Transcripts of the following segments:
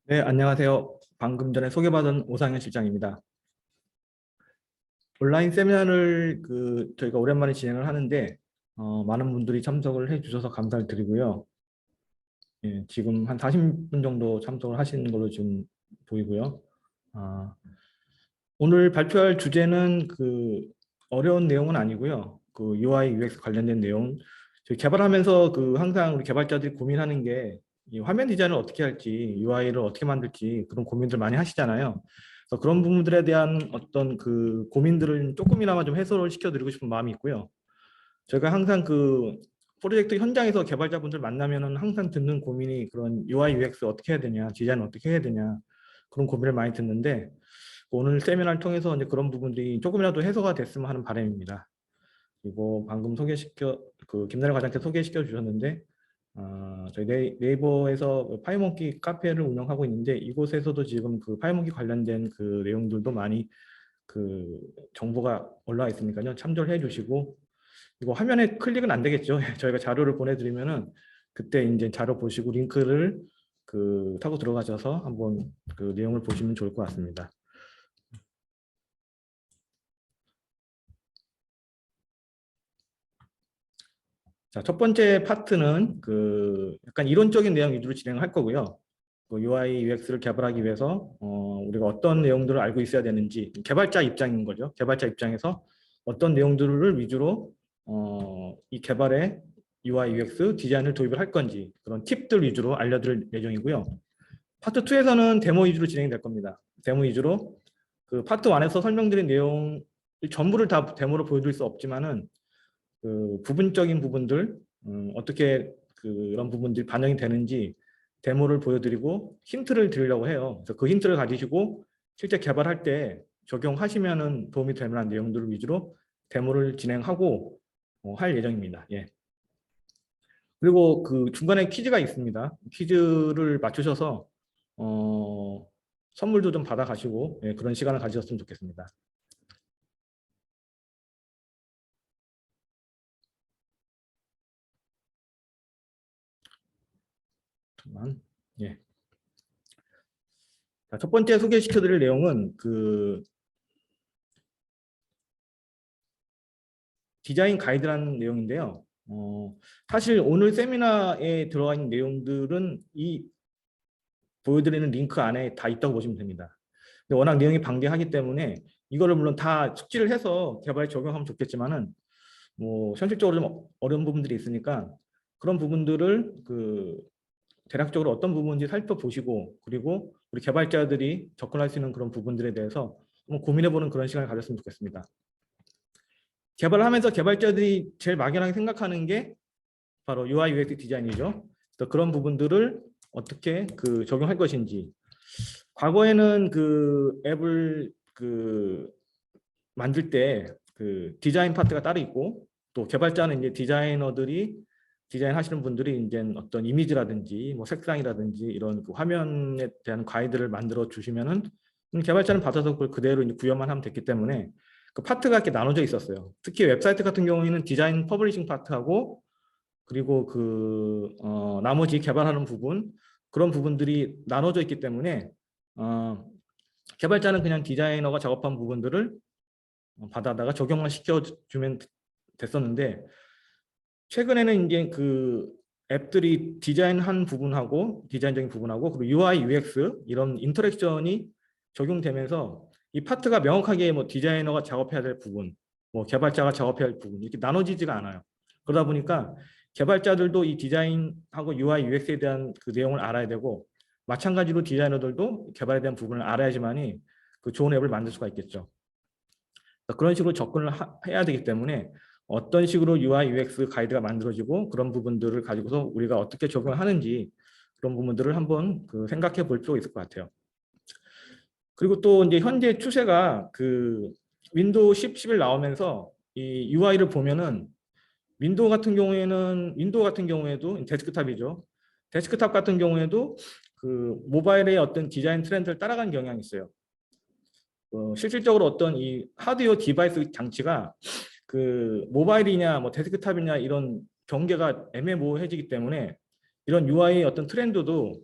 네, 안녕하세요. 방금 전에 소개받은 오상현 실장입니다. 온라인 세미나를 저희가 오랜만에 진행을 하는데 많은 분들이 참석을 해주셔서 감사를 드리고요. 예, 지금 한 40분 정도 참석을 하시는 걸로 지금 보이고요. 아, 오늘 발표할 주제는 어려운 내용은 아니고요. UI, UX 관련된 내용. 저희 개발하면서 항상 우리 개발자들이 고민하는 게 이 화면 디자인을 어떻게 할지, UI를 어떻게 만들지 그런 고민들 많이 하시잖아요. 그래서 그런 부분들에 대한 어떤 고민들을 조금이나마 좀 해소를 시켜드리고 싶은 마음이 있고요. 저희가 항상 프로젝트 현장에서 개발자분들 만나면은 항상 듣는 고민이 그런 UI, UX 어떻게 해야 되냐, 디자인 어떻게 해야 되냐 그런 고민을 많이 듣는데 오늘 세미나를 통해서 이제 그런 부분들이 조금이라도 해소가 됐으면 하는 바람입니다. 그리고 방금 김나래 과장님께 소개시켜 주셨는데 저희 네이버에서 파이몬키 카페를 운영하고 있는데 이곳에서도 지금 파이몬키 관련된 내용들도 많이 정보가 올라와 있으니까요. 참조를 해주시고 이거 화면에 클릭은 안 되겠죠. 저희가 자료를 보내드리면은 그때 이제 자료 보시고 링크를 타고 들어가셔서 한번 내용을 보시면 좋을 것 같습니다. 자, 첫 번째 파트는 약간 이론적인 내용 위주로 진행할 거고요. UI, UX를 개발하기 위해서 우리가 어떤 내용들을 알고 있어야 되는지 개발자 입장인 거죠. 개발자 입장에서 어떤 내용들을 위주로 이 개발에 UI, UX 디자인을 도입을 할 건지 그런 팁들 위주로 알려드릴 예정이고요. 파트 2에서는 데모 위주로 진행이 될 겁니다. 데모 위주로 파트 1에서 설명드린 내용 전부를 다 데모로 보여드릴 수 없지만은 부분적인 부분들 어떻게 그런 부분들이 반영이 되는지 데모를 보여드리고 힌트를 드리려고 해요. 그래서 그 힌트를 가지시고 실제 개발할 때 적용하시면은 도움이 될 만한 내용들을 위주로 데모를 진행하고 할 예정입니다. 예. 그리고 중간에 퀴즈가 있습니다. 퀴즈를 맞추셔서 선물도 좀 받아가시고 예, 그런 시간을 가지셨으면 좋겠습니다. 잠깐만. 예. 자, 첫 번째 소개시켜드릴 내용은 디자인 가이드라는 내용인데요. 사실 오늘 세미나에 들어가 있는 내용들은 이 보여드리는 링크 안에 다 있다고 보시면 됩니다. 근데 워낙 내용이 방대하기 때문에 이거를 물론 다 숙지를 해서 개발에 적용하면 좋겠지만은 뭐 현실적으로 좀 어려운 부분들이 있으니까 그런 부분들을 대략적으로 어떤 부분인지 살펴보시고 그리고 우리 개발자들이 접근할 수 있는 그런 부분들에 대해서 한번 고민해보는 그런 시간을 가졌으면 좋겠습니다. 개발을 하면서 개발자들이 제일 막연하게 생각하는 게 바로 UI, UX 디자인이죠. 그래서 그런 부분들을 어떻게 적용할 것인지. 과거에는 앱을 만들 때 디자인 파트가 따로 있고 또 개발자는 이제 디자이너들이 디자인하시는 분들이 이제 어떤 이미지라든지 뭐 색상이라든지 이런 화면에 대한 가이드를 만들어 주시면은 개발자는 받아서 그걸 그대로 이제 구현만 하면 됐기 때문에 파트가 이렇게 나눠져 있었어요. 특히 웹사이트 같은 경우에는 디자인 퍼블리싱 파트하고 그리고 나머지 개발하는 부분 그런 부분들이 나눠져 있기 때문에 개발자는 그냥 디자이너가 작업한 부분들을 받아다가 적용만 시켜주면 됐었는데 최근에는 이제 앱들이 디자인한 부분하고 디자인적인 부분하고 그리고 UI, UX 이런 인터랙션이 적용되면서 이 파트가 명확하게 뭐 디자이너가 작업해야 될 부분, 뭐 개발자가 작업해야 할 부분 이렇게 나눠지지가 않아요. 그러다 보니까 개발자들도 이 디자인하고 UI, UX에 대한 내용을 알아야 되고 마찬가지로 디자이너들도 개발에 대한 부분을 알아야지만이 좋은 앱을 만들 수가 있겠죠. 그런 식으로 접근을 해야 되기 때문에 어떤 식으로 UI, UX 가이드가 만들어지고 그런 부분들을 가지고서 우리가 어떻게 적용하는지 그런 부분들을 한번 생각해 볼 필요가 있을 것 같아요. 그리고 또 이제 현재 추세가 윈도우 10, 11 나오면서 이 UI를 보면은 윈도우 같은 경우에도 데스크탑이죠. 데스크탑 같은 경우에도 모바일의 어떤 디자인 트렌드를 따라가는 경향이 있어요. 실질적으로 어떤 이 하드웨어 디바이스 장치가 모바일이냐 뭐 데스크탑이냐 이런 경계가 애매모호해지기 때문에 이런 UI의 어떤 트렌드도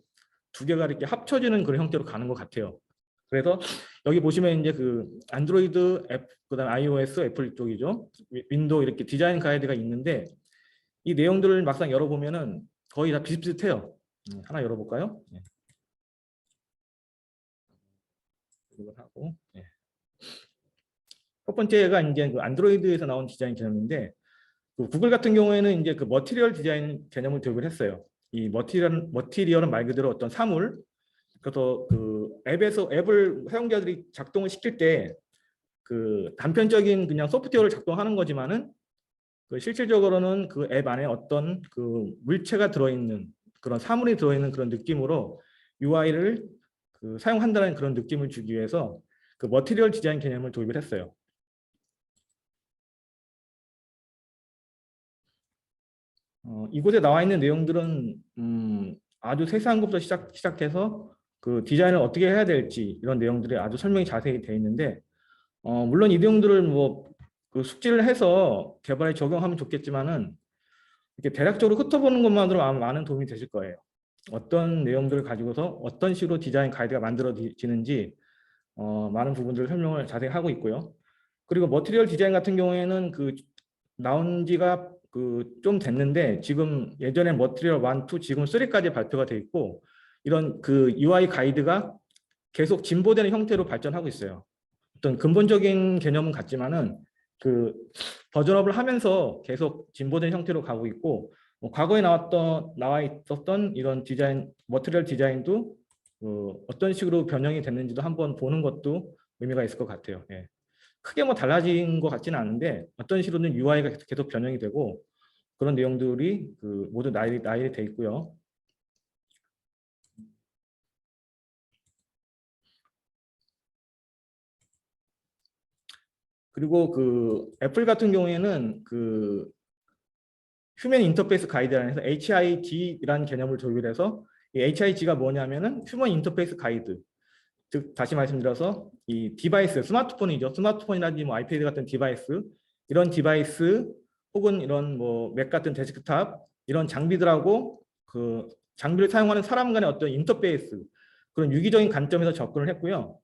두 개가 이렇게 합쳐지는 그런 형태로 가는 것 같아요. 그래서 여기 보시면 이제 그 안드로이드 앱, 그다음 iOS 애플 쪽이죠. 윈도우 이렇게 디자인 가이드가 있는데 이 내용들을 막상 열어보면은 거의 다 비슷비슷해요. 하나 열어볼까요? 네. 이걸 하고. 네. 첫 번째가 이제 그 안드로이드에서 나온 디자인 개념인데 그 구글 같은 경우에는 이제 그 머티리얼 디자인 개념을 도입을 했어요. 이 머티리얼은 말 그대로 어떤 사물. 그래서 그 앱을 사용자들이 작동을 시킬 때 그 단편적인 그냥 소프트웨어를 작동하는 거지만은 그 실질적으로는 그 앱 안에 어떤 그 물체가 들어있는 그런 사물이 들어있는 그런 느낌으로 UI를 그 사용한다는 그런 느낌을 주기 위해서 그 머티리얼 디자인 개념을 도입을 했어요. 이곳에 나와 있는 내용들은 아주 세세한 것부터 시작해서 그 디자인을 어떻게 해야 될지 이런 내용들이 아주 설명이 자세히 되어 있는데 물론 이 내용들을 그 숙지를 해서 개발에 적용하면 좋겠지만은 이렇게 대략적으로 훑어보는 것만으로 아마 많은 도움이 되실 거예요. 어떤 내용들을 가지고서 어떤 식으로 디자인 가이드가 만들어지는지 많은 부분들을 설명을 자세히 하고 있고요. 그리고 머티리얼 디자인 같은 경우에는 그 나온 지가 그 좀 됐는데 지금 예전에 머티리얼 1, 2, 지금 3까지 발표가 돼 있고 이런 그 UI 가이드가 계속 진보되는 형태로 발전하고 있어요. 어떤 근본적인 개념은 같지만은 그 버전업을 하면서 계속 진보된 형태로 가고 있고 과거에 나와 있었던 이런 디자인 머티리얼 디자인도 어떤 식으로 변형이 됐는지도 한번 보는 것도 의미가 있을 것 같아요. 예. 크게 뭐 달라진 것 같지는 않은데 어떤 식으로는 UI가 계속 변형이 되고 그런 내용들이 그 모두 나열이 돼 있고요. 그리고 그 애플 같은 경우에는 그 휴먼 인터페이스 가이드라는 해서 HIG라는 개념을 도입을 해서 이 HIG가 뭐냐면은 휴먼 인터페이스 가이드. 즉 다시 말씀드려서 이 디바이스, 스마트폰이죠. 스마트폰이라든지 뭐 아이패드 같은 디바이스, 이런 디바이스 혹은 이런 뭐 맥 같은 데스크탑 이런 장비들하고 그 장비를 사용하는 사람 간의 어떤 인터페이스 그런 유기적인 관점에서 접근을 했고요.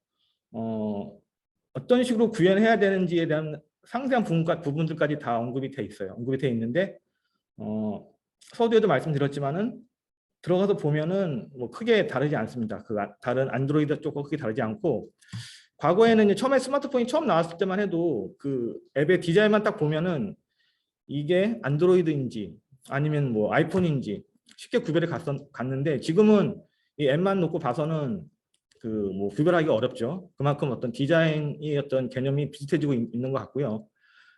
어떤 식으로 구현해야 되는지에 대한 상세한 부분들까지 다 언급이 돼 있어요. 언급이 돼 있는데 서두에도 말씀드렸지만은 들어가서 보면은 뭐 크게 다르지 않습니다. 그 다른 안드로이드 쪽과 크게 다르지 않고 과거에는 이제 처음에 스마트폰이 처음 나왔을 때만 해도 그 앱의 디자인만 딱 보면은 이게 안드로이드인지 아니면 뭐 아이폰인지 쉽게 구별이 갔는데 지금은 이 앱만 놓고 봐서는 그 뭐 구별하기가 어렵죠. 그만큼 어떤 디자인이 어떤 개념이 비슷해지고 있는 것 같고요.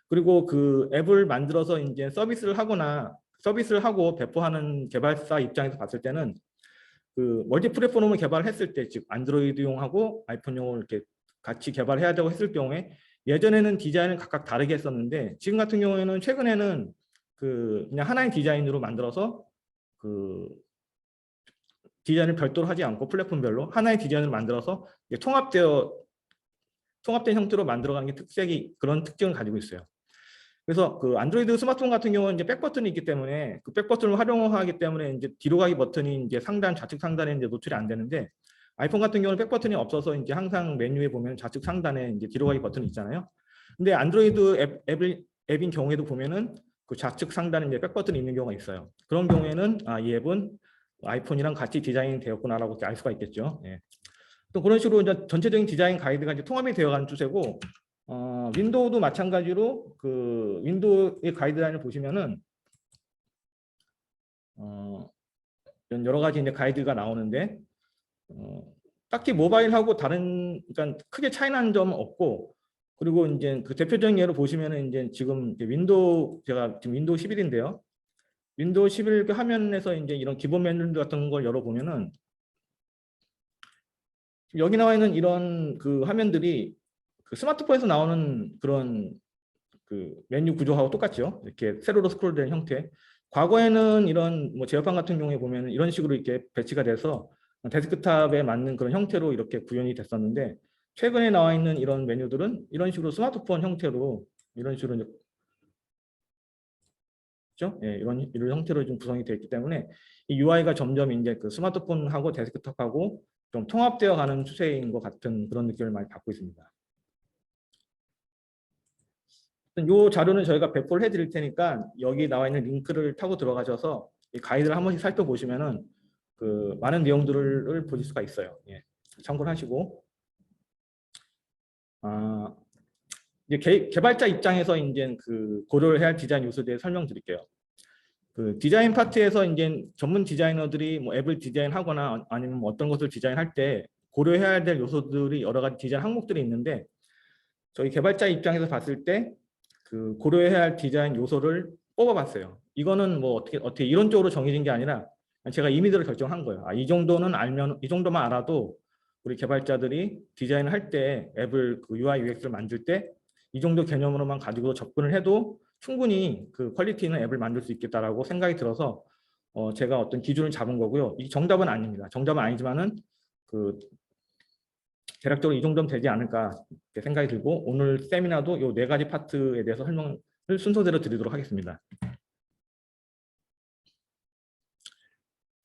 그리고 그 앱을 만들어서 이제 서비스를 하고 배포하는 개발사 입장에서 봤을 때는 그 멀티 플랫폼을 개발을 했을 때 즉 안드로이드용하고 아이폰용을 이렇게 같이 개발해야 되고 했을 경우에 예전에는 디자인을 각각 다르게 했었는데 지금 같은 경우에는 최근에는 그 그냥 하나의 디자인으로 만들어서 그 디자인을 별도로 하지 않고 플랫폼별로 하나의 디자인을 만들어서 통합된 형태로 만들어가는 게 그런 특징을 가지고 있어요. 그래서 그 안드로이드 스마트폰 같은 경우는 이제 백 버튼이 있기 때문에 그 백 버튼을 활용하기 때문에 이제 뒤로 가기 버튼이 이제 좌측 상단에 이제 노출이 안 되는데 아이폰 같은 경우는 백 버튼이 없어서 이제 항상 메뉴에 보면 좌측 상단에 이제 뒤로 가기 버튼이 있잖아요. 근데 안드로이드 앱인 경우에도 보면은 그 좌측 상단에 이제 백 버튼이 있는 경우가 있어요. 그런 경우에는 이 앱은 아이폰이랑 같이 디자인이 되었구나라고 알 수가 있겠죠. 예. 또 그런 식으로 이제 전체적인 디자인 가이드가 이제 통합이 되어가는 추세고 윈도우도 마찬가지로 그 윈도우의 가이드라인을 보시면은 여러 가지 이제 가이드가 나오는데 딱히 모바일하고 그러니까 크게 차이나는 점은 없고 그리고 이제 그 대표적인 예로 보시면은 이제 지금 제가 지금 윈도우 11인데요. 윈도우 11 그 화면에서 이제 이런 기본 메뉴 같은 걸 열어보면은 여기 나와 있는 이런 그 화면들이 그 스마트폰에서 나오는 그런 그 메뉴 구조하고 똑같죠. 이렇게 세로로 스크롤된 형태. 과거에는 이런 뭐 제어판 같은 경우에 보면 이런 식으로 이렇게 배치가 돼서 데스크탑에 맞는 그런 형태로 이렇게 구현이 됐었는데 최근에 나와 있는 이런 메뉴들은 이런 식으로 스마트폰 형태로 이런 식으로 그렇죠? 예, 이런 형태로 좀 구성이 되어 있기 때문에 이 UI가 점점 이제 그 스마트폰하고 데스크톱하고 좀 통합되어 가는 추세인 것 같은 그런 느낌을 많이 받고 있습니다. 이 자료는 저희가 배포를 해드릴 테니까 여기 나와 있는 링크를 타고 들어가셔서 이 가이드를 한 번씩 살펴보시면은 그 많은 내용들을 보실 수가 있어요. 예, 참고를 하시고 이제 개발자 입장에서 이제 그 고려를 해야 할 디자인 요소에 대해 설명드릴게요. 그 디자인 파트에서 이제 전문 디자이너들이 뭐 앱을 디자인하거나 아니면 뭐 어떤 것을 디자인할 때 고려해야 될 요소들이 여러 가지 디자인 항목들이 있는데 저희 개발자 입장에서 봤을 때 그 고려해야 할 디자인 요소를 뽑아봤어요. 이거는 뭐 어떻게 이론적으로 정해진 게 아니라 제가 임의대로 결정한 거예요. 이 정도는 알면 이 정도만 알아도 우리 개발자들이 디자인을 할 때 앱을 그 UI UX를 만들 때 이 정도 개념으로만 가지고 접근을 해도 충분히 그 퀄리티 있는 앱을 만들 수 있겠다라고 생각이 들어서 제가 어떤 기준을 잡은 거고요. 이 정답은 아닙니다. 정답은 아니지만은 그 대략적으로 이 정도면 되지 않을까 생각이 들고 오늘 세미나도 이 네 가지 파트에 대해서 설명을 순서대로 드리도록 하겠습니다.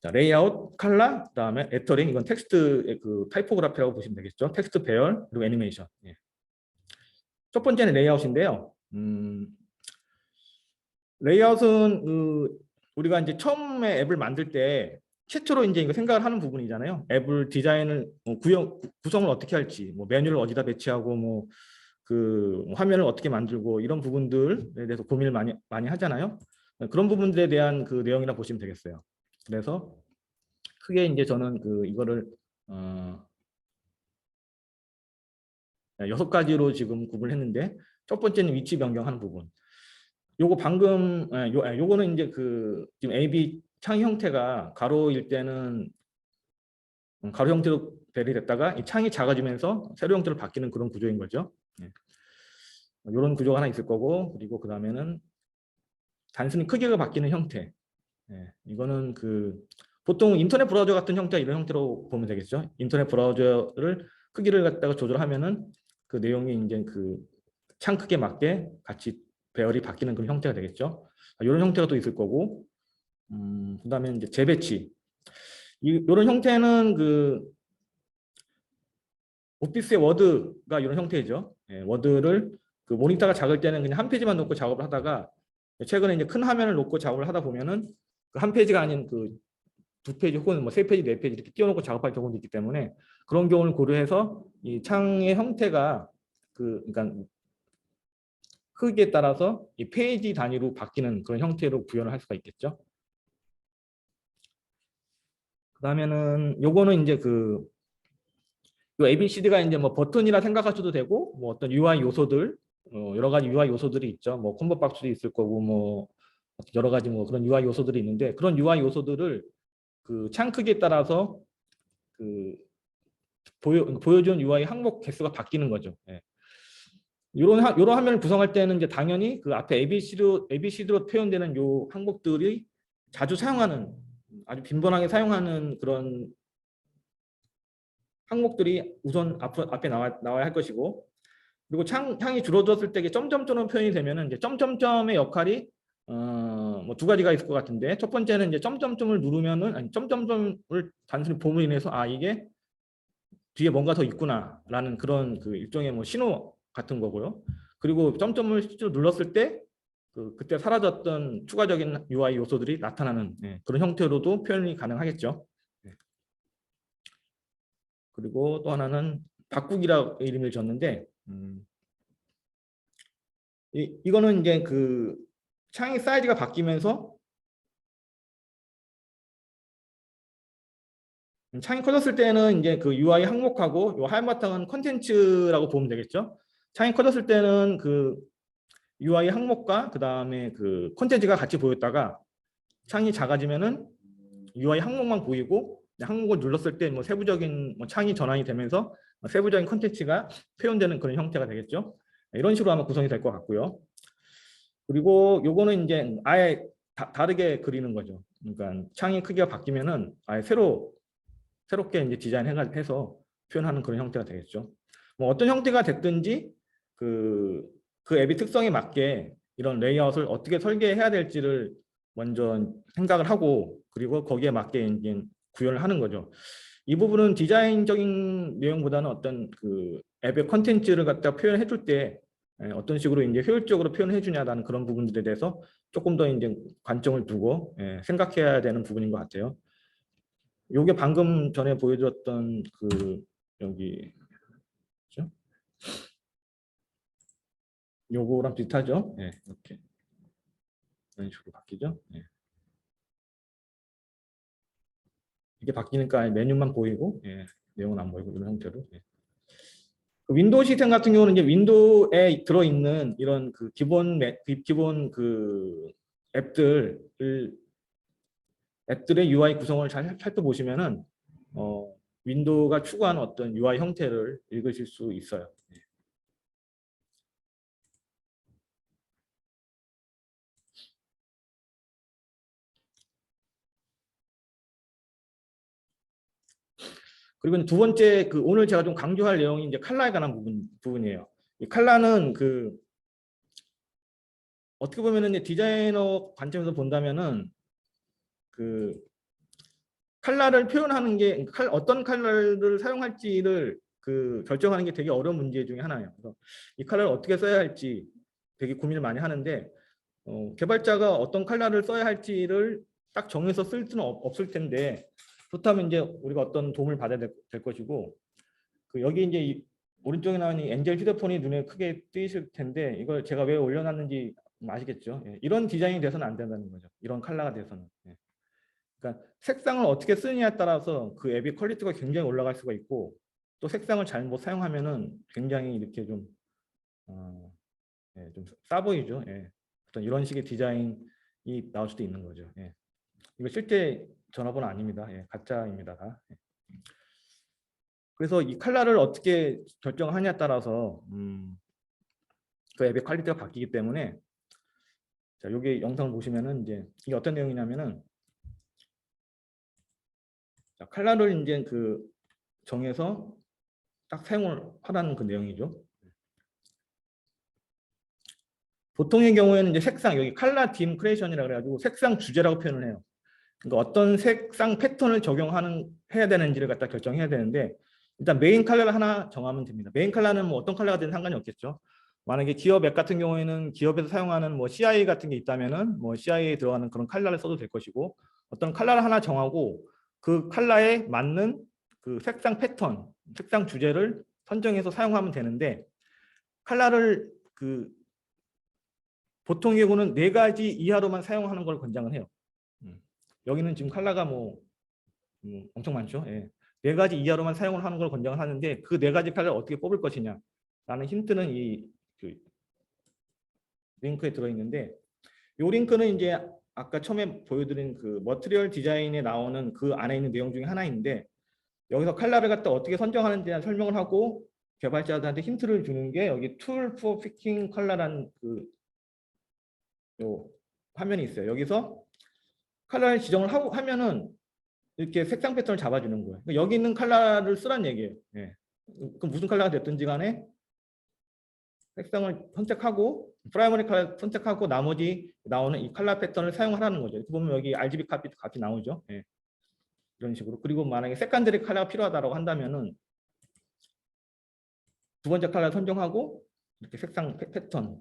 자, 레이아웃, 칼라, 그다음에 애터링, 이건 텍스트의 그 타이포그래피라고 보시면 되겠죠. 텍스트 배열 그리고 애니메이션. 예. 첫 번째는 레이아웃인데요. 레이아웃은 우리가 이제 처음에 앱을 만들 때 최초로 이제 이거 생각을 하는 부분이잖아요. 앱을 디자인을 구성을 어떻게 할지, 뭐 메뉴를 어디다 배치하고, 뭐 그 화면을 어떻게 만들고 이런 부분들에 대해서 고민을 많이 하잖아요. 그런 부분들에 대한 그 내용이라 보시면 되겠어요. 그래서 크게 이제 저는 그 이거를 6가지로 지금 구분했는데 첫 번째는 위치 변경하는 부분. 요거 방금 요거는 이제 그 지금 AB 창의 형태가 가로일 때는 가로 형태로 대리됐다가 이 창이 작아지면서 세로 형태로 바뀌는 그런 구조인 거죠. 이런 구조가 하나 있을 거고 그리고 그 다음에는 단순히 크기가 바뀌는 형태. 이거는 그 보통 인터넷 브라우저 같은 형태 이런 형태로 보면 되겠죠. 인터넷 브라우저를 크기를 갖다가 조절하면은 그 내용이 이제 그 창 크기에 맞게 같이 배열이 바뀌는 그런 형태가 되겠죠. 이런 형태가 또 있을 거고, 그다음에 이제 재배치. 이런 형태는 그 오피스의 워드가 이런 형태죠. 워드를 그 모니터가 작을 때는 그냥 한 페이지만 놓고 작업을 하다가 최근에 이제 큰 화면을 놓고 작업을 하다 보면은 그 한 페이지가 아닌 그 2페이지 혹은 뭐 3페이지, 4페이지 이렇게 띄워놓고 작업할 경우도 있기 때문에 그런 경우를 고려해서 이 창의 형태가 그러니까 크기에 따라서 이 페이지 단위로 바뀌는 그런 형태로 구현을 할 수가 있겠죠. 그다음에는 요거는 이제 그 요 ABCD가 이제 뭐 버튼이라 생각하셔도 되고 뭐 어떤 UI 요소들 여러 가지 UI 요소들이 있죠. 뭐 콤보 박스도 있을 거고 뭐 여러 가지 뭐 그런 UI 요소들이 있는데 그런 UI 요소들을 그 창 크기에 따라서 그 보여준 UI 항목 개수가 바뀌는 거죠. 이런 화면을 구성할 때는 이제 당연히 그 앞에 ABCD로 표현되는 요 항목들이 자주 사용하는 아주 빈번하게 사용하는 그런 항목들이 우선 앞에 나와야 할 것이고 그리고 창이 줄어들었을 때 점점점으로 표현이 되면은 이제 점점점의 역할이 뭐 2가지가 있을 것 같은데 첫 번째는 이제 점점점을 누르면은 아니 점점점을 단순히 봄으로 인해서 이게 뒤에 뭔가 더 있구나라는 그런 그 일종의 뭐 신호 같은 거고요. 그리고 점점을 실제로 눌렀을 때 그때 사라졌던 추가적인 UI 요소들이 나타나는 그런 형태로도 표현이 가능하겠죠. 그리고 또 하나는 바꾸기라고 이름을 줬는데 이거는 이제 그 창의 사이즈가 바뀌면서 창이 커졌을 때는 이제 그 UI 항목하고 요 하얀 바탕은 컨텐츠라고 보면 되겠죠. 창이 커졌을 때는 그 UI 항목과 그 다음에 그 콘텐츠가 같이 보였다가 창이 작아지면은 UI 항목만 보이고 항목을 눌렀을 때 뭐 세부적인 뭐 창이 전환이 되면서 세부적인 콘텐츠가 표현되는 그런 형태가 되겠죠. 이런 식으로 아마 구성이 될 것 같고요. 그리고 요거는 이제 아예 다르게 그리는 거죠. 그러니까 창의 크기가 바뀌면은 아예 새롭게 이제 디자인해서 표현하는 그런 형태가 되겠죠. 뭐 어떤 형태가 됐든지 그 앱의 특성에 맞게 이런 레이아웃을 어떻게 설계해야 될지를 먼저 생각을 하고 그리고 거기에 맞게 이제 구현을 하는 거죠. 이 부분은 디자인적인 내용보다는 어떤 그 앱의 컨텐츠를 갖다 표현해 줄 때 어떤 식으로 이제 효율적으로 표현해 주냐라는 그런 부분들에 대해서 조금 더 이제 관점을 두고 생각해야 되는 부분인 것 같아요. 요게 방금 전에 보여드렸던 그 여기 그렇죠? 요거랑 비슷하죠? 이렇게 이런 식으로 바뀌죠? 이게 바뀌니까 메뉴만 보이고 내용은 안 보이고 이런 형태로. 그 윈도우 시스템 같은 경우는 이제 윈도우에 들어있는 이런 그 기본 그 앱들의 UI 구성을 잘 살펴보시면은 윈도우가 추구하는 어떤 UI 형태를 읽으실 수 있어요. 그리고 두 번째 그 오늘 제가 좀 강조할 내용이 이제 칼라에 관한 부분이에요. 이 칼라는 그 어떻게 보면은 이제 디자이너 관점에서 본다면은 그 칼라를 표현하는 게 어떤 칼라를 사용할지를 그 결정하는 게 되게 어려운 문제 중에 하나예요. 그래서 이 칼라를 어떻게 써야 할지 되게 고민을 많이 하는데 개발자가 어떤 칼라를 써야 할지를 딱 정해서 쓸 수는 없을 텐데 그렇다면 이제 우리가 어떤 도움을 받아야 될 것이고 그 여기 이제 오른쪽에 나온 이 엔젤 휴대폰이 눈에 크게 띄실 텐데 이걸 제가 왜 올려놨는지 아시겠죠? 이런 디자인이 돼서는 안 된다는 거죠. 이런 칼라가 돼서는. 그러니까 색상을 어떻게 쓰느냐에 따라서 그 앱이 퀄리티가 굉장히 올라갈 수가 있고 또 색상을 잘못 사용하면은 굉장히 이렇게 좀 싸 보이죠. 어떤 이런 식의 디자인이 나올 수도 있는 거죠. 이거 실제 전화번호 아닙니다. 가짜입니다. 다. 그래서 이 컬러를 어떻게 결정하냐에 따라서 그 앱의 퀄리티가 바뀌기 때문에 자, 여기 영상을 보시면은 이제 이게 어떤 내용이냐면은 자, 컬러를 이제 그 정해서 딱 사용을 하라는 그 내용이죠. 보통의 경우에는 이제 색상 여기 컬러 딤 크리에이션이라 그래가지고 색상 주제라고 표현을 해요. 그러니까 어떤 색상 패턴을 해야 되는지를 갖다 결정해야 되는데 일단 메인 컬러를 하나 정하면 됩니다. 메인 컬러는 뭐 어떤 컬러가 되든 상관이 없겠죠. 만약에 기업 앱 같은 경우에는 기업에서 사용하는 뭐 CI 같은 게 있다면은 뭐 CI에 들어가는 그런 컬러를 써도 될 것이고 어떤 컬러를 하나 정하고 그 컬러에 맞는 그 색상 패턴, 색상 주제를 선정해서 사용하면 되는데 컬러를 그 보통의 경우는 4가지 이하로만 사용하는 걸 권장을 해요. 여기는 지금 컬러가 뭐 엄청 많죠. 4가지 이하로만 사용을 하는 걸 권장을 하는데 그 4가지 컬러를 어떻게 뽑을 것이냐 라는 힌트는 그 링크에 들어있는데 이 링크는 이제 아까 처음에 보여드린 그 머티리얼 디자인에 나오는 그 안에 있는 내용 중에 하나인데 여기서 컬러를 갖다 어떻게 선정하는지에 대한 설명을 하고 개발자들한테 힌트를 주는 게 여기 툴 for picking 컬러라는 그 화면이 있어요. 여기서 컬러를 지정을 하면은 이렇게 색상 패턴을 잡아주는 거예요. 그러니까 여기 있는 컬러를 쓰란 얘기예요. 그럼 무슨 컬러가 됐든지 간에 색상을 선택하고 프라이머리 컬러 선택하고 나머지 나오는 이 컬러 패턴을 사용하라는 거죠. 이렇게 보면 여기 RGB 값이 같이 나오죠. 이런 식으로. 그리고 만약에 세컨더리 컬러가 필요하다고 한다면은 두 번째 컬러 선정하고 이렇게 색상 패턴.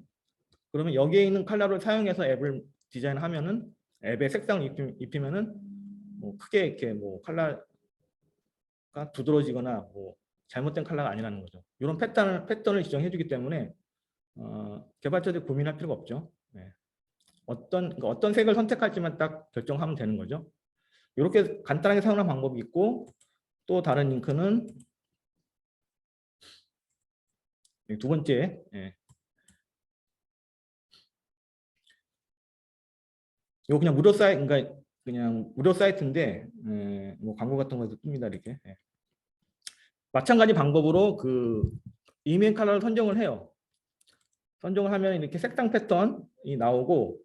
그러면 여기에 있는 컬러를 사용해서 앱을 디자인하면은 앱에 색상을 입히면은 뭐 크게 이렇게 뭐 컬러가 두드러지거나 뭐 잘못된 컬러가 아니라는 거죠. 이런 패턴을 지정해주기 때문에 개발자들이 고민할 필요가 없죠. 그러니까 어떤 색을 선택할지만 딱 결정하면 되는 거죠. 이렇게 간단하게 사용하는 방법이 있고 또 다른 링크는 두 번째 이거 그냥 무료 사이트 그러니까 그냥 무료 사이트인데 뭐 광고 같은 거에서 뜹니다 이렇게 마찬가지 방법으로 그 이메일 컬러를 선정을 해요. 선정을 하면 이렇게 색상 패턴이 나오고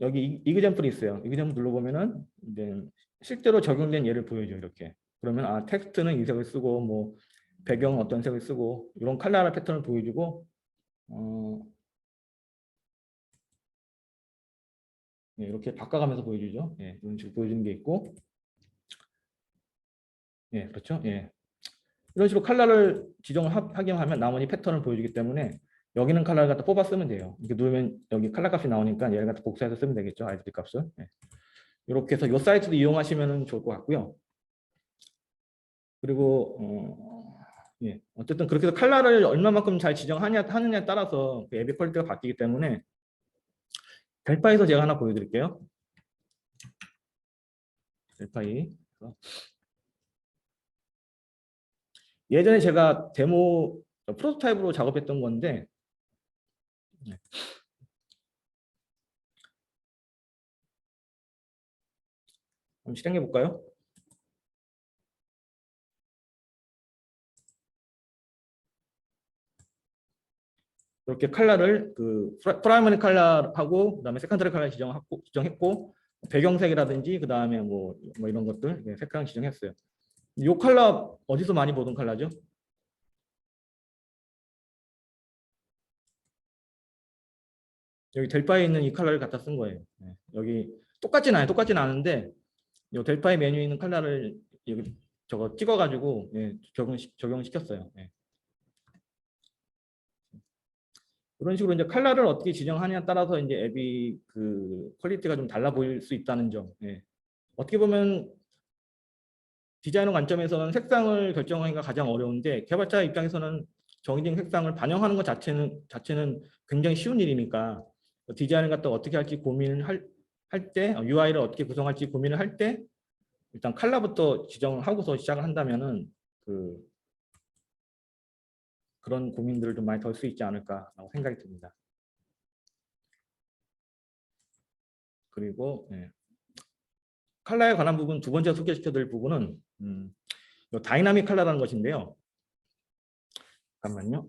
여기 이그젬플이 있어요. 이그젬플 눌러보면은 이제 실제로 적용된 예를 보여줘 이렇게. 그러면 텍스트는 이 색을 쓰고 뭐 배경은 어떤 색을 쓰고 이런 컬러 패턴을 보여주고 예, 이렇게 바꿔가면서 보여주죠. 예, 이런 식으로 보여주는 게 있고, 예, 그렇죠. 예, 이런 식으로 컬러를 지정을 하게 하면 나머지 패턴을 보여주기 때문에 여기는 컬러를 갖다 뽑아 쓰면 돼요. 이렇게 누르면 여기 컬러 값이 나오니까 얘를 갖다 복사해서 쓰면 되겠죠. 아이디 값을. 예. 이렇게 해서 이 사이트도 이용하시면 좋을 것 같고요. 그리고 예, 어쨌든 그렇게 해서 컬러를 얼마만큼 잘 하느냐에 따라서 그 앱의 퀄리티가 바뀌기 때문에 델파이에서 제가 하나 보여드릴게요. 델파이. 예전에 제가 데모 프로토타입으로 작업했던 건데 네. 한번 실행해 볼까요? 이렇게 컬러를 그 프라이머리 컬러하고 그다음에 세컨더리 컬러 지정했고 배경색이라든지 그다음에 뭐 이런 것들 색상 지정했어요. 이 컬러 어디서 많이 보던 컬러죠? 여기 델파에 있는 이 컬러를 갖다 쓴 거예요. 네. 여기 똑같진 않은데 이 델파이 메뉴에 있는 컬러를 여기 저거 찍어가지고 예, 적용시켰어요. 예. 이런 식으로 이제 컬러를 어떻게 지정하냐에 따라서 이제 앱이 그 퀄리티가 좀 달라 보일 수 있다는 점. 예. 어떻게 보면 디자이너 관점에서는 색상을 결정하기가 가장 어려운데 개발자 입장에서는 정해진 색상을 반영하는 것 자체는 굉장히 쉬운 일이니까 디자인을 갖다 어떻게 할지 고민을 할 때, UI를 어떻게 구성할지 고민을 할 때 일단 컬러부터 지정을 하고서 시작을 한다면은 그런 고민들을 좀 많이 덜 수 있지 않을까라고 생각이 듭니다. 그리고 예. 컬러에 관한 부분 두 번째 소개시켜드릴 부분은 다이나믹 컬러라는 것인데요. 잠깐만요.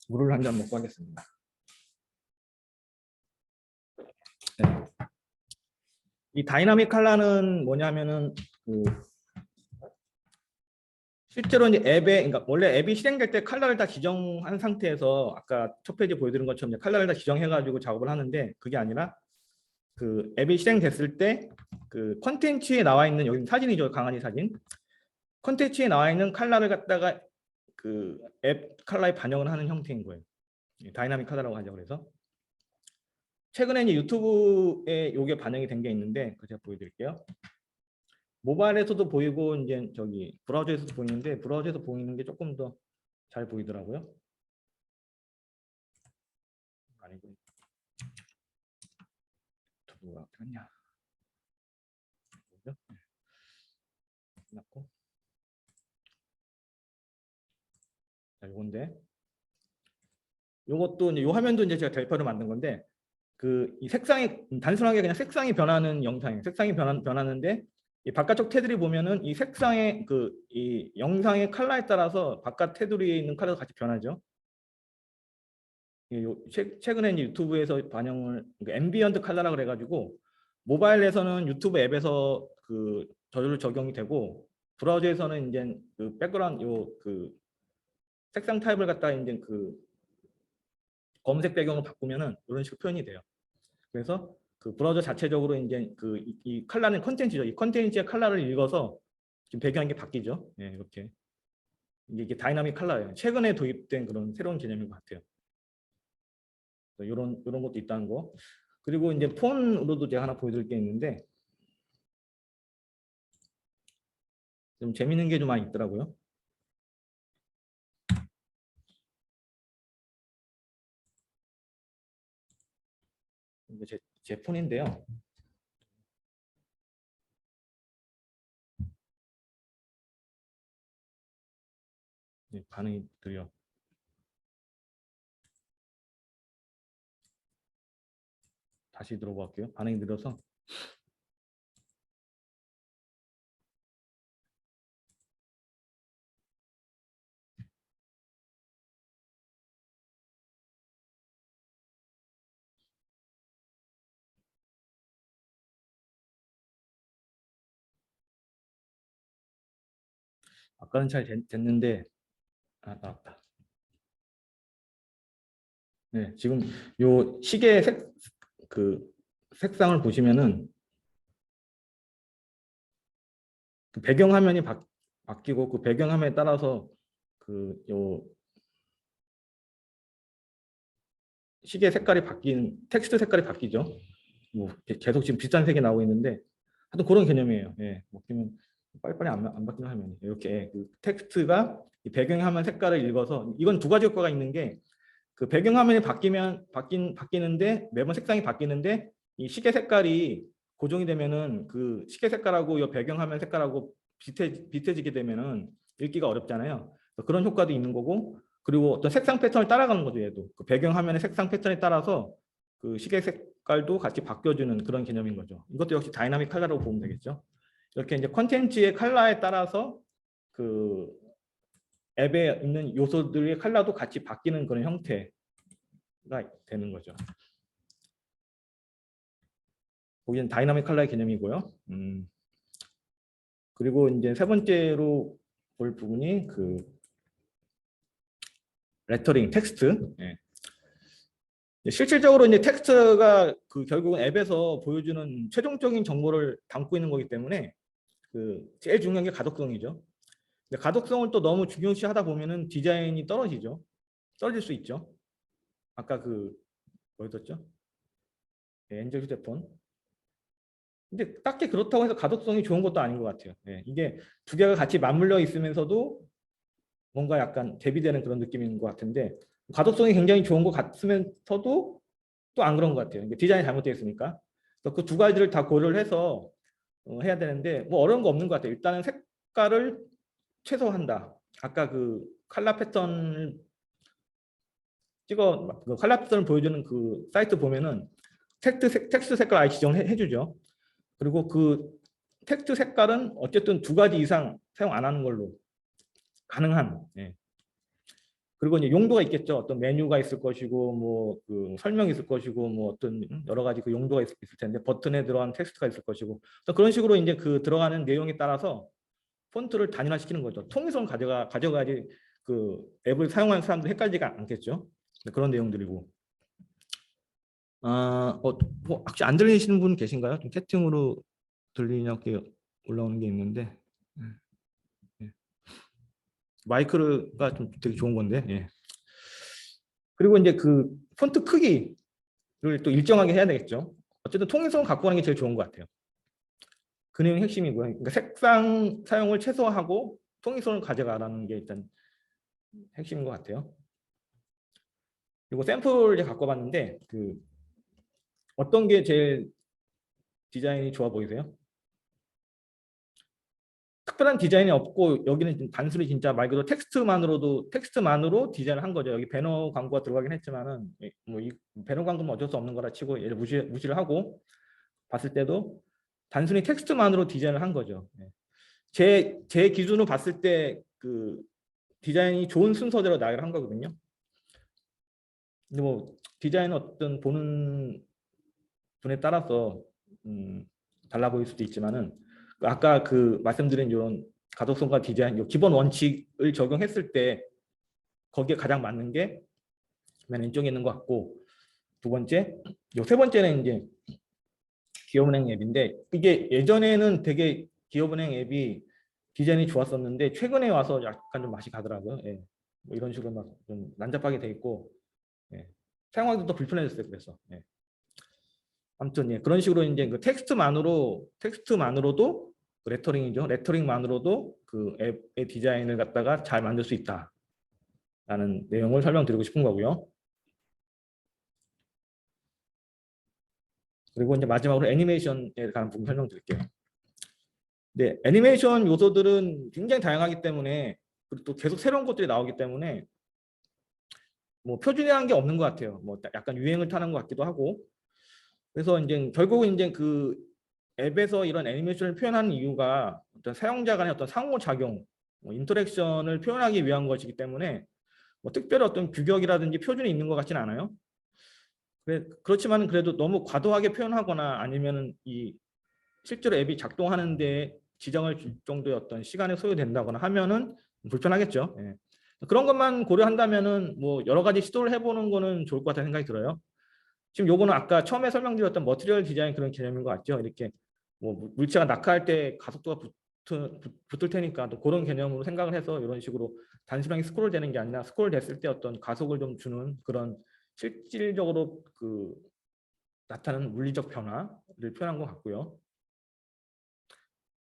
물을 한 잔 먹고 하겠습니다. 네. 이 다이나믹 컬러는 뭐냐면은 실제로 이제 그러니까 원래 앱이 실행될 때 컬러를 다 지정한 상태에서 아까 첫 페이지 보여드린 것처럼 컬러를 다 지정해가지고 작업을 하는데 그게 아니라 그 앱이 실행됐을 때 그 컨텐츠에 나와 있는 여기 사진이죠, 강아지 사진. 컨텐츠에 나와 있는 컬러를 갖다가 그 앱 컬러에 반영을 하는 형태인 거예요. 다이나믹 컬러라고 하죠. 그래서 최근에 이제 유튜브에 이게 반영이 된 게 있는데 그 제가 보여드릴게요. 모바일에서도 보이고 이제 저기 브라우저에서도 보이는데 브라우저에서 보이는 게 조금 더 잘 보이더라고요. 아니고 유튜브가 어떻게 했냐? 뭐죠? 끝났고 자 요건데 요것도 이제 요 화면도 이제 제가 델파로 만든 건데 그 이 색상이 단순하게 그냥 색상이 변하는 영상이에요. 색상이 변하는데 이 바깥쪽 테두리 보면은 이 색상의 그 이 영상의 컬러에 따라서 바깥 테두리에 있는 컬러가 같이 변하죠. 최근에 이제 유튜브에서 반영을 앰비언트 컬러라 그래가지고 모바일에서는 유튜브 앱에서 그 저절로 적용이 되고 브라우저에서는 이제 그 백그라운드 그 색상 타입을 갖다 이제 그 검색 배경을 바꾸면은 이런 식으로 표현이 돼요. 그래서 그 브라우저 자체적으로 이제 그 이 컬러는 컨텐츠죠. 이 컨텐츠의 컬러를 읽어서 지금 배경이 바뀌죠. 예, 이렇게 이게 다이나믹 컬러예요. 최근에 도입된 그런 새로운 개념인 것 같아요. 이런 것도 있다는 거. 그리고 이제 폰으로도 제가 하나 보여드릴 게 있는데 좀 재밌는 게 좀 많이 있더라고요. 이게 제 폰인데요. 네, 반응이 느려. 다시 들어볼게요. 반응이 느려서 아까는 잘 됐는데 나왔다. 네, 지금 요 시계 색상을 보시면은 그 배경화면이 바뀌고 그 배경화면에 따라서 요 시계 색깔이 텍스트 색깔이 바뀌죠. 뭐 계속 지금 비슷한 색이 나오고 있는데 하여튼 그런 개념이에요. 예, 바뀌면 빨리빨리 안 바뀌는 화면이 이렇게 그 텍스트가 이 배경화면 색깔을 읽어서 이건 두 가지 효과가 있는 게 그 배경화면이 바뀌는데 매번 색상이 바뀌는데 이 시계 색깔이 고정이 되면은 그 시계 색깔하고 이 배경화면 색깔하고 비슷해지게 되면은 읽기가 어렵잖아요. 그런 효과도 있는 거고 그리고 어떤 색상 패턴을 따라가는 거죠. 얘도 그 배경화면의 색상 패턴에 따라서 그 시계 색깔도 같이 바뀌어주는 그런 개념인 거죠. 이것도 역시 다이나믹 컬러라고 보면 되겠죠. 이렇게 이제 컨텐츠의 컬러에 따라서 그 앱에 있는 요소들의 컬러도 같이 바뀌는 그런 형태가 되는 거죠. 거기는 다이나믹 컬러의 개념이고요. 그리고 이제 세 번째로 볼 부분이 그 레터링, 텍스트. 예. 실질적으로 이제 텍스트가 그 결국은 앱에서 보여주는 최종적인 정보를 담고 있는 거기 때문에 그 제일 중요한 게 가독성이죠. 근데 가독성을 또 너무 중요시하다 보면은 디자인이 떨어질 수 있죠. 아까 뭐였었죠? 네, 엔젤 휴대폰. 근데 딱히 그렇다고 해서 가독성이 좋은 것도 아닌 것 같아요. 네, 이게 두 개가 같이 맞물려 있으면서도 뭔가 약간 대비되는 그런 느낌인 것 같은데 가독성이 굉장히 좋은 것 같으면서도 또 안 그런 것 같아요. 이게 디자인이 잘못되어 있으니까. 그 두 가지를 다 고려를 해서 해야 되는데 뭐 어려운 거 없는 것 같아요. 일단은 색깔을 최소화한다. 아까 그 컬러 패턴을 그 컬러 패턴을 보여주는 그 사이트 보면은 텍스트 색깔 아예 지정을 해주죠. 그리고 그 텍스트 색깔은 어쨌든 두 가지 이상 사용 안 하는 걸로 가능한. 예. 그리고 이제 용도가 있겠죠. 어떤 메뉴가 있을 것이고, 뭐 그 설명이 있을 것이고, 뭐 어떤 여러 가지 그 용도가 있을 텐데 버튼에 들어간 텍스트가 있을 것이고, 그런 식으로 이제 그 들어가는 내용에 따라서 폰트를 단일화시키는 거죠. 통일성 가져가야지 그 앱을 사용하는 사람들 헷갈리지가 않겠죠. 그런 내용들이고. 뭐 혹시 안 들리시는 분 계신가요? 좀 채팅으로 들리냐고 올라오는 게 있는데. 예. 마이크가 좀 되게 좋은 건데. 예. 그리고 이제 그 폰트 크기를 또 일정하게 해야 되겠죠. 어쨌든 통일성을 갖고 가는 게 제일 좋은 것 같아요. 그 내용이 핵심이고요. 그러니까 색상 사용을 최소화하고 통일성을 가져가라는 게 일단 핵심인 것 같아요. 그리고 샘플을 이제 갖고 봤는데 어떤 게 제일 디자인이 좋아 보이세요? 특별한 디자인이 없고 여기는 단순히 진짜 말 그대로 텍스트만으로 디자인을 한 거죠. 여기 배너 광고가 들어가긴 했지만은 뭐 이 배너 광고는 어쩔 수 없는 거라 치고 얘를 무시를 하고 봤을 때도 단순히 텍스트만으로 디자인을 한 거죠. 제 기준으로 봤을 때 그 디자인이 좋은 순서대로 나열을 한 거거든요. 근데 뭐 디자인은 어떤 보는 분에 따라서 달라 보일 수도 있지만은 아까 말씀드린 이런 가독성과 디자인 기본 원칙을 적용했을 때 거기에 가장 맞는 게 맨 왼쪽에 있는 것 같고 두 번째, 세 번째는 이제 기업은행 앱인데 이게 예전에는 되게 기업은행 앱이 디자인이 좋았었는데 최근에 와서 약간 좀 맛이 가더라고요. 예. 뭐 이런 식으로 막 좀 난잡하게 돼 있고 예. 사용하기도 더 불편해졌어요. 그래서 예. 아무튼 예. 그런 식으로 이제 그 텍스트만으로도 레터링이죠. 레터링만으로도 그 앱의 디자인을 갖다가 잘 만들 수 있다라는 내용을 설명드리고 싶은 거고요. 그리고 이제 마지막으로 애니메이션에 관한 부분 설명드릴게요. 네, 애니메이션 요소들은 굉장히 다양하기 때문에 그리고 또 계속 새로운 것들이 나오기 때문에 뭐 표준이라는 게 없는 것 같아요. 뭐 약간 유행을 타는 것 같기도 하고 그래서 이제 결국은 이제 그 앱에서 이런 애니메이션을 표현하는 이유가 어떤 사용자 간의 어떤 상호작용, 뭐 인터랙션을 표현하기 위한 것이기 때문에 뭐 특별히 어떤 규격이라든지 표준이 있는 것 같지는 않아요. 그렇지만 그래도 너무 과도하게 표현하거나 아니면 이 실제로 앱이 작동하는데 지정을 줄 정도의 어떤 시간이 소요된다거나 하면은 불편하겠죠. 예. 그런 것만 고려한다면은 뭐 여러 가지 시도를 해보는 거는 좋을 것 같다는 생각이 들어요. 지금 요거는 아까 처음에 설명드렸던 머티리얼 디자인 그런 개념인 것 같죠. 이렇게 뭐 물체가 낙하할 때 가속도가 붙을 테니까 또 그런 개념으로 생각을 해서 이런 식으로 단순하게 스크롤 되는 게 아니라 스크롤 됐을 때 어떤 가속을 좀 주는 그런 실질적으로 그 나타나는 물리적 변화를 표현한 것 같고요.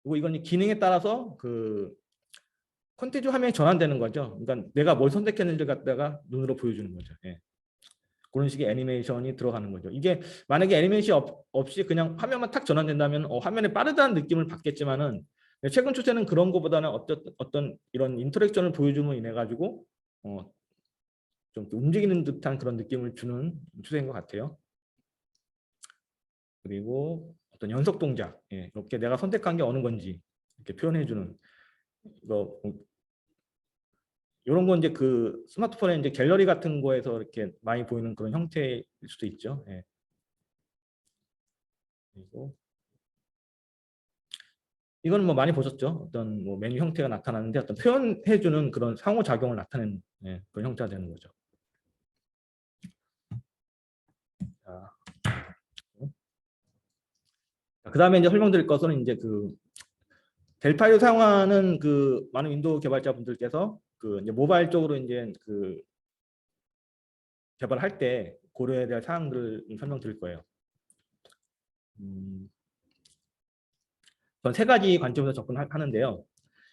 그리고 이건 기능에 따라서 그 콘텐츠 화면이 전환되는 거죠. 그러니까 내가 뭘 선택했는지 갖다가 눈으로 보여주는 거죠. 예. 그런 식의 애니메이션이 들어가는 거죠. 이게 만약에 애니메이션 없이 그냥 화면만 탁 전환된다면 화면에 빠르다는 느낌을 받겠지만은 최근 추세는 그런 것보다는 어떤 이런 인터랙션을 보여줌으로 인해 가지고 좀 움직이는 듯한 그런 느낌을 주는 추세인 것 같아요. 그리고 어떤 연속 동작, 예, 이렇게 내가 선택한 게 어느 건지 이렇게 표현해주는 이거 이런 건 이제 그 스마트폰에 이제 갤러리 같은 거에서 이렇게 많이 보이는 그런 형태일 수도 있죠. 예. 그리고 이거는 뭐 많이 보셨죠? 어떤 뭐 메뉴 형태가 나타나는데 어떤 표현해주는 그런 상호작용을 나타내는 그런 형태가 되는 거죠. 자, 그 다음에 이제 설명드릴 것은 이제 그 델파이를 사용하는 그 많은 윈도우 개발자분들께서 그 이제 모바일 쪽으로 이제 그 개발할 때 고려해야 될 사항들을 설명드릴 거예요. 전 세 가지 관점에서 접근하는데요.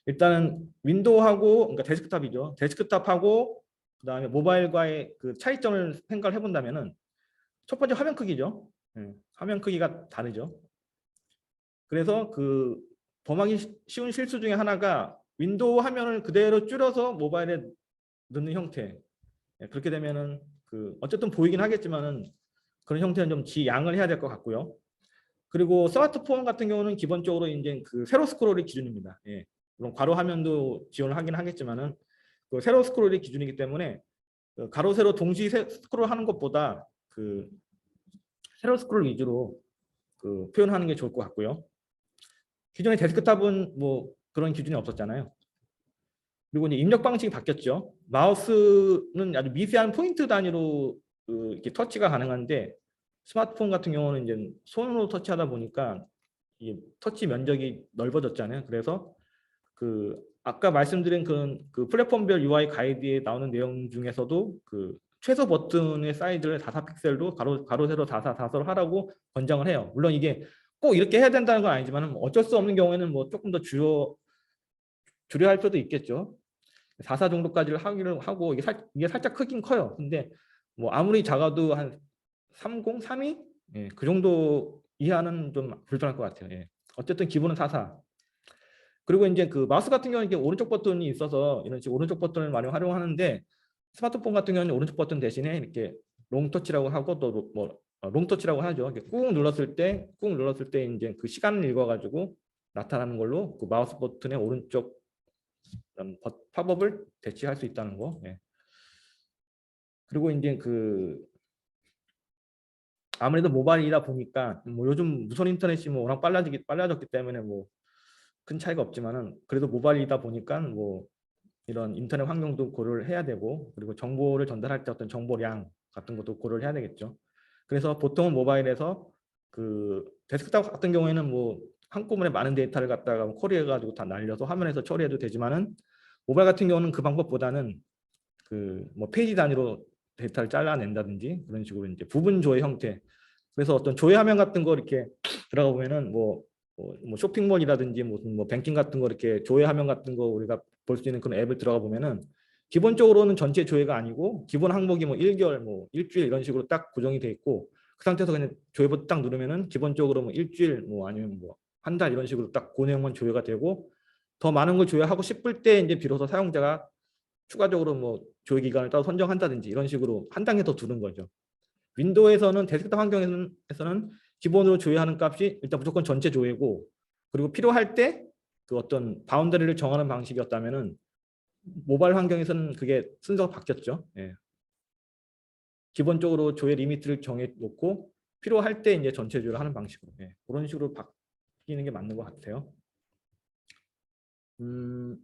일단은 윈도우하고 그러니까 데스크탑이죠. 데스크탑하고 그다음에 모바일과의 그 차이점을 생각을 해본다면은 첫 번째 화면 크기죠. 화면 크기가 다르죠. 그래서 그 범하기 쉬운 실수 중에 하나가 윈도우 화면을 그대로 줄여서 모바일에 넣는 형태. 그렇게 되면은 그 어쨌든 보이긴 하겠지만은 그런 형태는 좀 지양을 해야 될 것 같고요. 그리고 스마트폰 같은 경우는 기본적으로 이제 그 세로 스크롤이 기준입니다. 예. 물론 괄호 화면도 지원을 하긴 하겠지만은 그 세로 스크롤이 기준이기 때문에 그 가로 세로 동시 스크롤 하는 것보다 그 세로 스크롤 위주로 그 표현하는 게 좋을 것 같고요. 기존의 데스크탑은 뭐 그런 기준이 없었잖아요. 그리고 이제 입력 방식이 바뀌었죠. 마우스는 아주 미세한 포인트 단위로 그 이렇게 터치가 가능한데 스마트폰 같은 경우는 이제 손으로 터치하다 보니까 이 터치 면적이 넓어졌잖아요. 그래서 그 아까 말씀드린 그 플랫폼별 UI 가이드에 나오는 내용 중에서도 그 최소 버튼의 사이즈를 44픽셀로 가로 세로 4444로 하라고 권장을 해요. 물론 이게 꼭 이렇게 해야 된다는 건 아니지만 어쩔 수 없는 경우에는 뭐 조금 더 줄여야 할 필요도 있겠죠. 44 정도까지를 하기를 하고 이게 살짝 크긴 커요. 근데 뭐 아무리 작아도 한 30, 32? 예, 그 정도 이하는 좀 불편할 것 같아요. 예. 어쨌든 기본은 44. 그리고 이제 그 마우스 같은 경우는 이렇게 오른쪽 버튼이 있어서 이런 식으로 오른쪽 버튼을 많이 활용하는데 스마트폰 같은 경우는 오른쪽 버튼 대신에 이렇게 롱 터치라고 하고 또 뭐 롱 터치라고 하죠. 이렇게 꾹 눌렀을 때 이제 그 시간을 읽어가지고 나타나는 걸로 그 마우스 버튼의 오른쪽 팝업을 대체할 수 있다는 거. 예. 그리고 이제 그 아무래도 모바일이다 보니까 뭐 요즘 무선 인터넷이 뭐 워낙 빨라졌기 때문에 뭐 큰 차이가 없지만은 그래도 모바일이다 보니까 뭐 이런 인터넷 환경도 고려를 해야 되고 그리고 정보를 전달할 때 어떤 정보량 같은 것도 고려를 해야 되겠죠. 그래서 보통은 모바일에서 그 데스크탑 같은 경우에는 뭐 한꺼번에 많은 데이터를 갖다가 커리해 가지고 다 날려서 화면에서 처리해도 되지만은 모바일 같은 경우는 그 방법보다는 그 뭐 페이지 단위로 데이터를 잘라낸다든지 그런 식으로 이제 부분 조회 형태. 그래서 어떤 조회 화면 같은 거 이렇게 들어가 보면은 뭐 쇼핑몰이라든지 무슨 뭐 뱅킹 같은 거 이렇게 조회 화면 같은 거 우리가 볼 수 있는 그런 앱을 들어가 보면은 기본적으로는 전체 조회가 아니고 기본 항목이 뭐 1개월 뭐 일주일 이런 식으로 딱 고정이 돼 있고 그 상태에서 그냥 조회 버튼 딱 누르면은 기본적으로 뭐 일주일 뭐 아니면 뭐 한 달 이런 식으로 딱 그 내용만 조회가 되고 더 많은 걸 조회하고 싶을 때 이제 비로소 사용자가 추가적으로 뭐 조회 기간을 따로 선정한다든지 이런 식으로 한 단계 더 두는 거죠. 윈도우에서는 데스크탑 환경에서는 기본으로 조회하는 값이 일단 무조건 전체 조회고 그리고 필요할 때 그 어떤 바운더리를 정하는 방식이었다면은 모바일 환경에서는 그게 순서가 바뀌었죠. 예. 기본적으로 조회 리미트를 정해 놓고 필요할 때 이제 전체 조회를 하는 방식으로 그런 식으로 바뀌는 게 맞는 것 같아요. 음,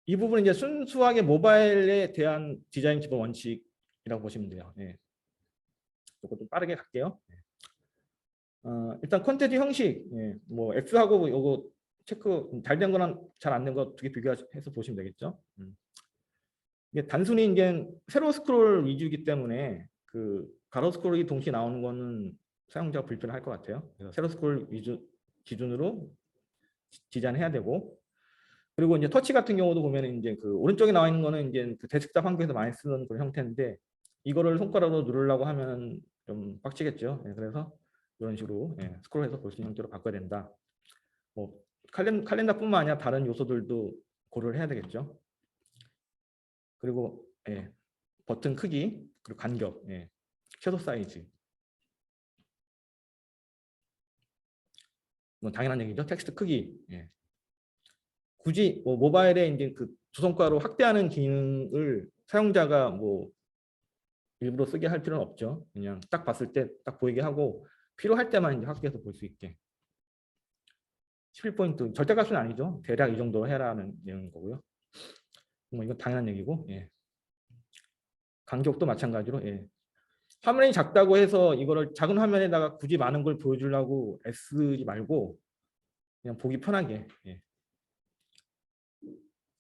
이 부분은 이제 순수하게 모바일에 대한 디자인 기본 원칙이라고 보시면 돼요. 예. 이거 좀 빠르게 갈게요. 일단 콘텐츠 형식, 예. 뭐 X하고 요거 체크 잘 된 거랑 잘 안 된 거 두 개 비교해서 보시면 되겠죠. 이게 단순히 이제 세로 스크롤 위주이기 때문에 그 가로 스크롤이 동시에 나오는 거는 사용자가 불편할 것 같아요. 그래서 세로 스크롤 위주 기준으로 디자인해야 되고, 그리고 이제 터치 같은 경우도 보면 이제 그 오른쪽에 나와 있는 거는 이제 그 데스크탑 환경에서 많이 쓰는 그런 형태인데, 이거를 손가락으로 누르려고 하면 좀 빡치겠죠. 예, 그래서 이런 식으로 스크롤해서 볼 수 있는 형태로 바꿔야 된다. 뭐 칼렌더뿐만 아니라 다른 요소들도 고려를 해야 되겠죠. 그리고 버튼 크기, 그리고 간격, 섀도우 사이즈. 뭐 당연한 얘기죠. 텍스트 크기. 굳이 뭐 모바일에 이제 그 두 손가락으로 확대하는 기능을 사용자가 뭐 일부러 쓰게 할 필요는 없죠. 그냥 딱 봤을 때 딱 보이게 하고 필요할 때만 이제 확대해서 볼 수 있게. 11포인트 절대값은 아니죠. 대략 이 정도 해라는 내용인 거고요. 뭐 이건 당연한 얘기고. 간격도 마찬가지로. 화면이 작다고 해서 이거를 작은 화면에다가 굳이 많은 걸 보여주려고 애쓰지 말고 그냥 보기 편하게.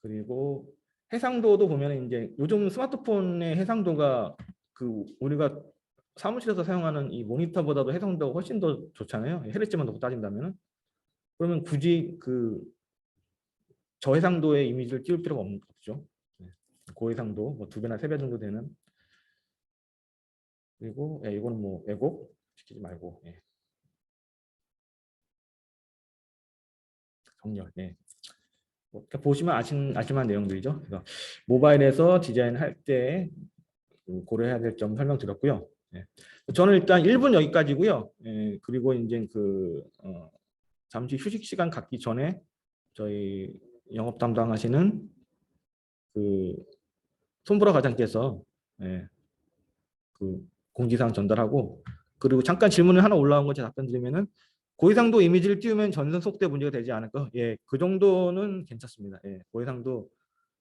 그리고 해상도도 보면 이제 요즘 스마트폰의 해상도가 그 우리가 사무실에서 사용하는 이 모니터보다도 해상도가 훨씬 더 좋잖아요. 헤르츠만 놓고 따진다면. 그러면 굳이 그 저해상도의 이미지를 띄울 필요가 없죠. 고해상도 뭐 2배나 3배 정도 되는. 그리고 이거는 뭐 왜곡 시키지 말고. 정렬. 뭐 보시면 아실만한 내용들이죠. 그래서 모바일에서 디자인할 때 고려해야 될 점 설명드렸고요. 저는 일단 1분 여기까지고요. 그리고 이제 그 잠시 휴식 시간 갖기 전에 저희 영업 담당하시는 그 손보라 과장께서 그 공지사항 전달하고, 그리고 잠깐 질문을 하나 올라온 거 제가 답변 드리면은 고해상도 이미지를 띄우면 전선 속대 문제가 되지 않을까? 그 정도는 괜찮습니다. 고해상도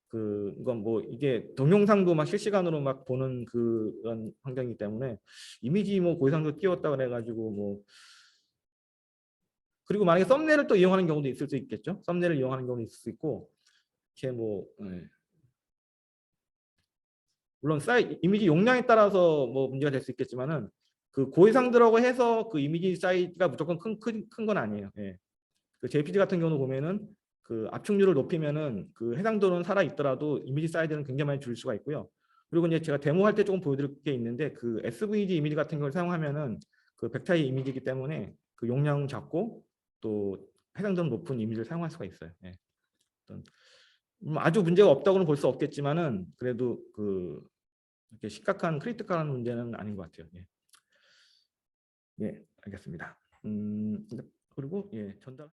그건 뭐 이게 동영상도 막 실시간으로 막 보는 그런 환경이기 때문에 이미지 뭐 고해상도 띄웠다 그래가지고 뭐, 그리고 만약에 썸네일을 또 이용하는 경우도 있을 수 있겠죠. 썸네일을 이용하는 경우도 있을 수 있고, 이렇게 뭐 물론 이미지 용량에 따라서 뭐 문제가 될 수 있겠지만은 그 고해상도라고 해서 그 이미지 사이즈가 무조건 큰 건 아니에요. 그 JPG 같은 경우는 보면은 그 압축률을 높이면은 그 해상도는 살아 있더라도 이미지 사이즈는 굉장히 많이 줄 수가 있고요. 그리고 이제 제가 데모할 때 조금 보여드릴 게 있는데, 그 SVG 이미지 같은 걸 사용하면은 그 벡터의 이미지이기 때문에 그 용량 작고 또 해상도는 높은 이미지를 사용할 수가 있어요. 아주 문제가 없다고는 볼 수 없겠지만은 그래도 그 이렇게 심각한 크리티컬한 문제는 아닌 것 같아요. 알겠습니다. 그리고 전달.